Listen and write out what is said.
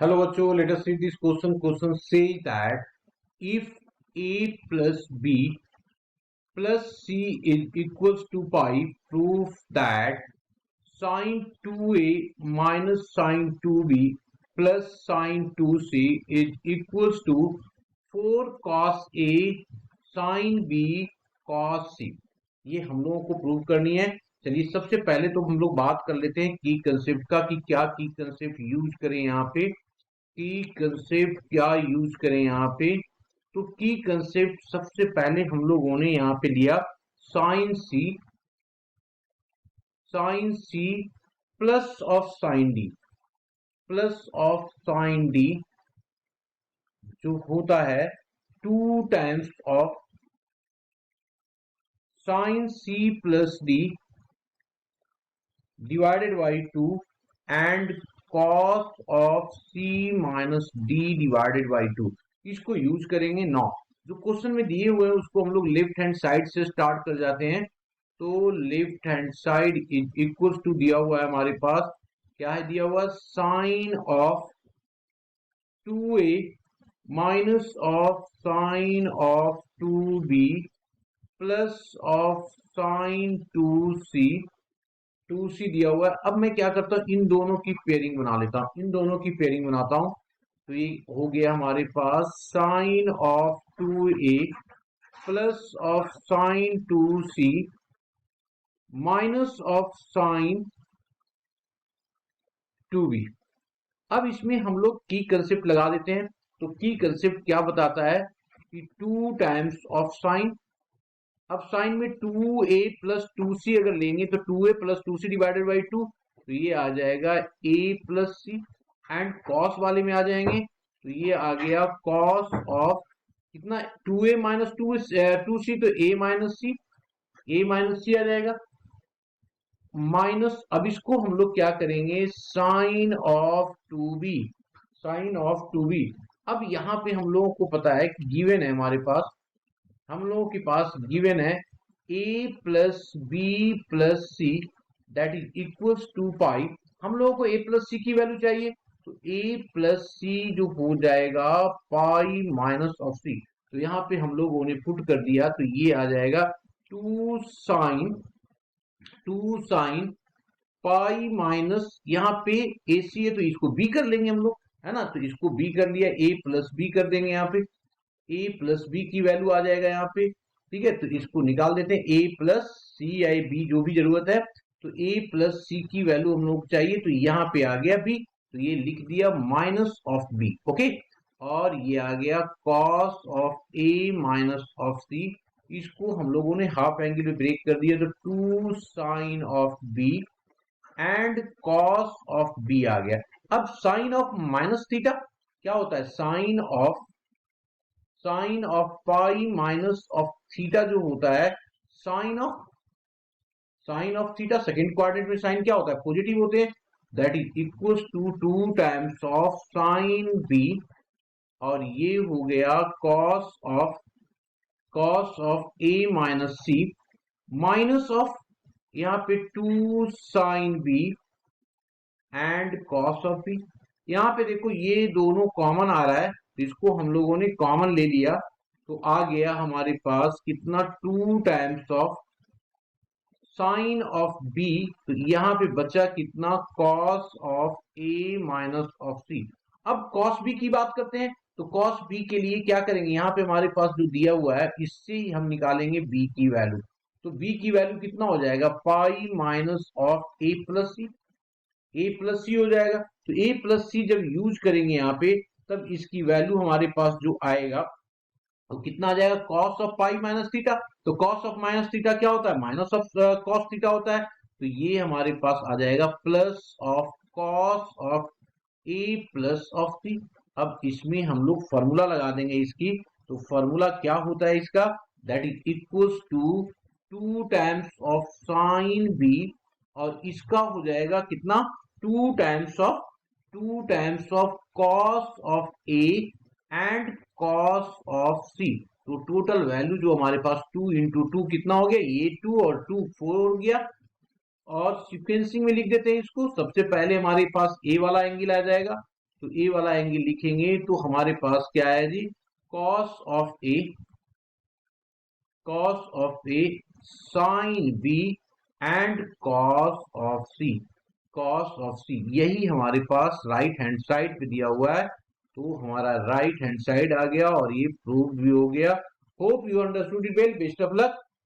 Hello बच्चों, let us see this question. Question says that if a plus b plus c is equals to pi, prove that sine 2a minus sine 2b plus sine 2c is equals to 4 cos a sin b cos c. ये हम लोगों को prove करनी है. चलिए सबसे पहले तो हम लोग बात कर लेते हैं की कंसेप्ट का कि क्या की कंसेप्ट यूज करें यहाँ पे. की कंसेप्ट क्या यूज करें यहाँ पे. तो की कंसेप्ट सबसे पहले हम लोगों ने यहाँ पे लिया sine C plus of sine D जो होता है 2 times of sine C plus D divided by 2 and cos of c minus D divided by 2. इसको यूज करेंगे नौ. जो क्वेश्चन में दिए हुए हैं उसको हम लोग लेफ्ट हैंड साइड से स्टार्ट कर जाते हैं. तो left hand side is equals to दिया हुआ है हमारे पास. क्या है दिया हुआ? Sine of 2a minus of sine of 2b plus of sine 2c दिया हुआ है. अब मैं क्या करता हूं, इन दोनों की पेयरिंग बना लेता हूं. इन दोनों की पेयरिंग बनाता हूं तो ये हो गया हमारे पास sine of 2a plus of sine 2c minus of sine 2b. अब इसमें हम लोग की कंसेप्ट लगा देते हैं. तो की कंसेप्ट क्या बताता है कि 2 टाइम्स ऑफ साइन. अब साइन में 2a प्लस 2c अगर लेंगे तो 2a plus 2c divided by 2 तो ये आ जाएगा a plus C. And cos वाले में आ जाएंगे तो ये आ गया कॉस ऑफ कितना 2a माइनस 2c तो a माइनस सी आ जाएगा माइनस. अब इसको हम लोग क्या करेंगे साइन ऑफ 2b. अब यहाँ पे हम लोगों को पता है कि गिवन है हमारे पास, हम लोगों के पास गिवन है a plus B plus C that is equals to pi. हम लोगों को a प्लस सी की वैल्यू चाहिए तो a प्लस सी जो हो जाएगा पाई माइनस ऑफ सी. तो यहाँ पे हम लोगों ने पुट कर दिया तो ये आ जाएगा 2 साइन पाई माइनस यहाँ पे ए सी है तो इसको b कर लेंगे हम लोग, है ना. तो इसको b कर लिया, a प्लस बी कर देंगे यहाँ पे. a प्लस बी की वैल्यू आ जाएगा यहाँ पे. ठीक है, तो इसको निकाल देते हैं a प्लस सी या b जो भी जरूरत है. तो a प्लस सी की वैल्यू हम लोग चाहिए तो यहाँ पे आ गया b. तो ये लिख दिया माइनस ऑफ b. ओके, और ये आ गया cos of a minus of c. इसको हम लोगों ने हाफ एंगल में ब्रेक कर दिया तो 2 sine of b and cos of b आ गया. अब साइन ऑफ माइनस थीटा क्या होता है? Sine of pi minus of theta जो होता है sine of theta. Second quadrant में साइन क्या होता है? पॉजिटिव होते हैं. That is equals to 2 times of sine B और ये हो गया cos of A minus C minus of यहाँ पे 2 sine B and cos of B. यहाँ पे देखो ये दोनों कॉमन आ रहा है तो इसको हम लोगों ने कॉमन ले लिया तो आ गया हमारे पास कितना 2 times of sine of B. तो यहाँ पे बचा कितना cos of A minus of C. अब कॉस बी की बात करते हैं तो कॉस बी के लिए क्या करेंगे, यहाँ पे हमारे पास जो दिया हुआ है इससे ही हम निकालेंगे बी की वैल्यू. तो बी की वैल्यू कितना हो जाएगा pi minus of A plus C हो जाएगा. तो a प्लस सी जब यूज करेंगे यहाँ पे तब इसकी वैल्यू हमारे पास जो आएगा तो कितना आ जाएगा cos of pi minus theta. तो कॉस ऑफ माइनस थीटा क्या होता है? माइनस ऑफ कॉस थीटा होता है. तो ये हमारे पास आ जाएगा plus of cos of a plus of C. अब इसमें हम लोग फॉर्मूला लगा देंगे इसकी. तो फॉर्मूला क्या होता है इसका? That is equals to 2 times of sine B और इसका हो जाएगा कितना 2 times of cos of A and cos of C. तो टोटल वैल्यू जो हमारे पास 2 इंटू 2 कितना हो गया? ये 2 और 2 4 हो गया. और सीक्वेंसिंग में लिख देते हैं इसको. सबसे पहले हमारे पास ए वाला एंगल आ जाएगा तो ए वाला एंगल लिखेंगे तो हमारे पास क्या है जी, cos of A sine B and cos of C, यही हमारे पास राइट हैंड साइड पे दिया हुआ है। तो हमारा राइट हैंड साइड आ गया और ये प्रूव भी हो गया। Hope you understood it well. Best of luck.